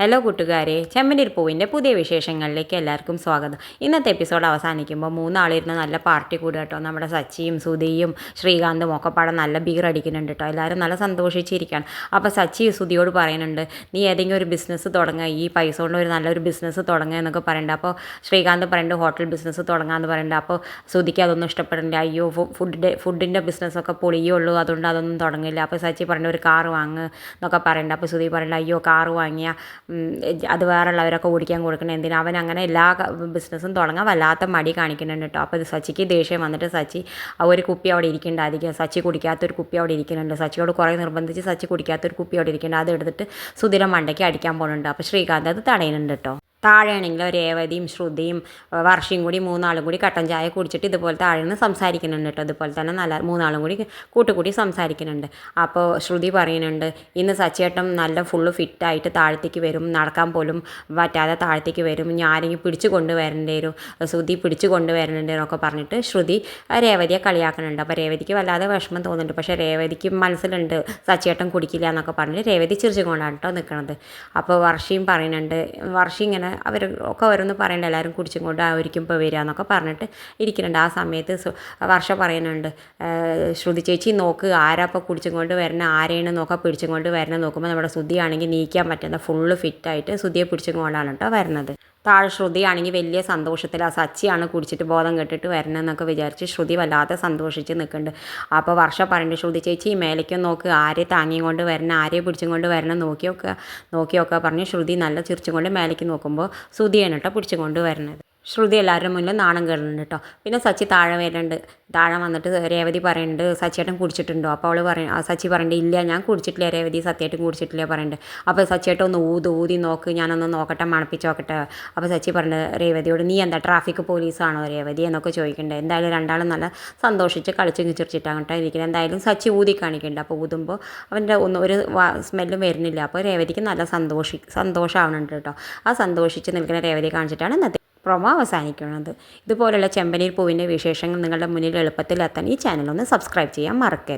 Hello കൂട്ടുകാരെ, ചെമ്പനീർ പൂവിൻ്റെ പുതിയ വിശേഷങ്ങളിലേക്ക് എല്ലാവർക്കും സ്വാഗതം. ഇന്നത്തെ എപ്പിസോഡ് അവസാനിക്കുമ്പോൾ മൂന്നാളിരുന്ന് നല്ല പാർട്ടി കൂടുക കേട്ടോ. നമ്മുടെ സച്ചിയും സുധിയും ശ്രീകാന്തും ഒക്കെ പാടെ നല്ല ബീർ അടിക്കുന്നുണ്ട് കേട്ടോ. എല്ലാവരും നല്ല സന്തോഷിച്ചിരിക്കുകയാണ്. അപ്പോൾ സച്ചി സുധിയോട് പറയുന്നുണ്ട്, നീ ഏതെങ്കിലും ഒരു ബിസിനസ് തുടങ്ങുക, ഈ പൈസ കൊണ്ട് ഒരു നല്ലൊരു ബിസിനസ് തുടങ്ങുക എന്നൊക്കെ പറയുന്നുണ്ട്. അപ്പോൾ ശ്രീകാന്ത് പറയുന്നുണ്ട് ഹോട്ടൽ ബിസിനസ് തുടങ്ങാമെന്ന് പറയുന്നുണ്ട്. അപ്പോൾ സുധിക്ക് അതൊന്നും ഇഷ്ടപ്പെടുന്നില്ല. അയ്യോ ഫുഡിൻ്റെ ബിസിനസ്സൊക്കെ പൊളിയുള്ളൂ, അതുകൊണ്ട് അതൊന്നും തുടങ്ങില്ല. അപ്പോൾ സച്ചി പറയുന്നുണ്ട് ഒരു കാറ് വാങ്ങുക എന്നൊക്കെ പറയുന്നുണ്ട്. അപ്പോൾ സുധി പറയുന്നുണ്ട് അയ്യോ കാറ് വാങ്ങിയ അത് വേറെയുള്ളവരൊക്കെ ഓടിക്കാൻ കൊടുക്കണം, എന്തിനാ അവൻ അങ്ങനെ എല്ലാ ബിസിനസ്സും തുടങ്ങാൻ വല്ലാത്ത മടി കാണിക്കുന്നുണ്ട് കേട്ടോ. അപ്പോൾ ഇത് സച്ചിക്ക് ദേഷ്യം വന്നിട്ട് സച്ചി ഒരു കുപ്പി അവിടെ ഇരിക്കേണ്ടായിരിക്കും, സച്ചി കുടിക്കാത്തൊരു കുപ്പി അവിടെ ഇരിക്കുന്നുണ്ട്. സച്ചിയോട് കുറേ നിർബന്ധിച്ച് സച്ചി കുടിക്കാത്തൊരു കുപ്പി അവിടെ ഇരിക്കേണ്ട, അത് എടുത്തിട്ട് സുധിര മണ്ടയ്ക്ക് അടിക്കാൻ പോകുന്നുണ്ട്. അപ്പോൾ ശ്രീകാന്ത് അത് തടയുന്നുണ്ട് കേട്ടോ. താഴെയാണെങ്കിൽ രേവതിയും ശ്രുതിയും വർഷയും കൂടി മൂന്നാളും കൂടി കട്ടൻ ചായ കുടിച്ചിട്ട് ഇതുപോലെ താഴെ നിന്ന് സംസാരിക്കുന്നുണ്ട് കേട്ടോ. അതുപോലെ തന്നെ നല്ല മൂന്നാളും കൂടി കൂട്ടുകൂടി സംസാരിക്കുന്നുണ്ട്. അപ്പോൾ ശ്രുതി പറയുന്നുണ്ട് ഇന്ന് സച്ചിയേട്ടൻ നല്ല ഫുള്ള് ഫിറ്റായിട്ട് താഴത്തേക്ക് വരും, നടക്കാൻ പോലും പറ്റാതെ താഴത്തേക്ക് വരും, ഞാൻ ആരെങ്കിലും പിടിച്ചു കൊണ്ടുവരേണ്ടി വരും, ശ്രുതി പിടിച്ചു കൊണ്ടുവരേണ്ടി എന്നൊക്കെ പറഞ്ഞിട്ട് ശ്രുതി രേവതിയെ കളിയാക്കുന്നുണ്ട്. അപ്പോൾ രേവതിക്ക് വല്ലാതെ വിഷമം തോന്നുന്നുണ്ട്. പക്ഷേ രേവതിക്ക് മനസ്സിലുണ്ട് സച്ചിയേട്ടൻ കുടിക്കില്ല എന്നൊക്കെ പറഞ്ഞിട്ട് രേവതി ചിരിച്ചുകൊണ്ടാണ് കേട്ടോ നിൽക്കുന്നത്. അപ്പോൾ വർഷയും പറയുന്നുണ്ട്, വർഷ ഇങ്ങനെ ഒക്കെ ഓരോന്ന് പറയണ്ട, എല്ലാവരും കുടിച്ചും കൊണ്ട് ആയിരിക്കും ഇപ്പോൾ വരിക എന്നൊക്കെ പറഞ്ഞിട്ട് ഇരിക്കുന്നുണ്ട്. ആ സമയത്ത് വർഷ പറയുന്നുണ്ട് ശ്രുതി ചേച്ചി നോക്ക് ആരാ ഇപ്പോൾ കുടിച്ചും കൊണ്ട് വരണ, ആരെയാണ് നോക്കാം പിടിച്ചും കൊണ്ട് വരണം. നോക്കുമ്പോൾ നമ്മുടെ ശ്രുതിയാണെങ്കിൽ നീക്കാൻ പറ്റുന്ന ഫുള്ള് ഫിറ്റായിട്ട് ശ്രുതിയെ പിടിച്ചും കൊണ്ടാണ് കേട്ടോ വരുന്നത്. താഴെ ശ്രുതിയാണെങ്കിൽ വലിയ സന്തോഷത്തിൽ ആ സച്ചിയാണ് കുടിച്ചിട്ട് ബോധം കെട്ടിട്ട് വരണം എന്നൊക്കെ വിചാരിച്ച് ശ്രുതി വല്ലാതെ സന്തോഷിച്ച് നിൽക്കുന്നുണ്ട്. അപ്പോൾ വർഷ പറയുന്നുണ്ട് ശ്രുതി ചേച്ചി മേലേക്കും നോക്ക്, ആരെ താങ്ങിയും കൊണ്ട് വരണം, ആരെ പിടിച്ചും കൊണ്ട് വരണം, നോക്കിയൊക്കെ പറഞ്ഞ് ശ്രുതി നല്ല ചിരിച്ചും കൊണ്ട് മേലേക്ക് നോക്കുമ്പോൾ ശ്രുതിയാണ് കേട്ടോ പിടിച്ചും കൊണ്ട് വരുന്നത്. ശ്രുതി എല്ലാവരുടെ മുന്നിൽ നാണം കേടുന്നുണ്ട് കേട്ടോ. പിന്നെ സച്ചി താഴെ വരുന്നുണ്ട്. താഴെ വന്നിട്ട് രേവതി പറയുന്നുണ്ട് സച്ചിയേട്ടൻ കുടിച്ചിട്ടുണ്ടോ? അപ്പോൾ സച്ചി പറയുന്നുണ്ട് ഇല്ല ഞാൻ കുടിച്ചിട്ടില്ല രേവതി, സത്യമായിട്ടും കുടിച്ചിട്ടില്ല പറയുന്നുണ്ട്. അപ്പോൾ സച്ചിയേട്ടൻ ഒന്ന് ഊതി നോക്ക്, ഞാനൊന്ന് നോക്കട്ടെ, മണപ്പിച്ച് നോക്കട്ടെ. അപ്പോൾ സച്ചി പറയുന്നുണ്ട് രേവതിയോട് നീ എന്താ ട്രാഫിക് പോലീസാണോ രേവതി എന്നൊക്കെ ചോദിക്കുന്നുണ്ട്. എന്തായാലും രണ്ടാളും നല്ല സന്തോഷിച്ച് കളിച്ച് ചിരിച്ചിട്ടാണ് കേട്ടോ ഇരിക്കുന്നത്. എന്തായാലും സച്ചി ഊതി കാണിക്കുന്നുണ്ട്. അപ്പോൾ ഊതുമ്പോൾ അവൻ്റെ ഒരു സ്മെല്ലും വരുന്നില്ല. അപ്പോൾ രേവതിക്ക് നല്ല സന്തോഷമാവുന്നുണ്ട് കേട്ടോ. ആ സന്തോഷിച്ച് നിൽക്കുന്ന രേവതി കാണിച്ചിട്ടാണ് ഇന്നത്തെ പ്രൊമോ അവസാനിക്കുന്നത്. ഇതുപോലുള്ള ചെമ്പനീർ പൂവിൻ്റെ വിശേഷങ്ങൾ നിങ്ങളുടെ മുന്നിൽ എളുപ്പത്തിൽ എത്താൻ ഈ ചാനൽ ഒന്ന് സബ്സ്ക്രൈബ് ചെയ്യാൻ മറക്കരുത്.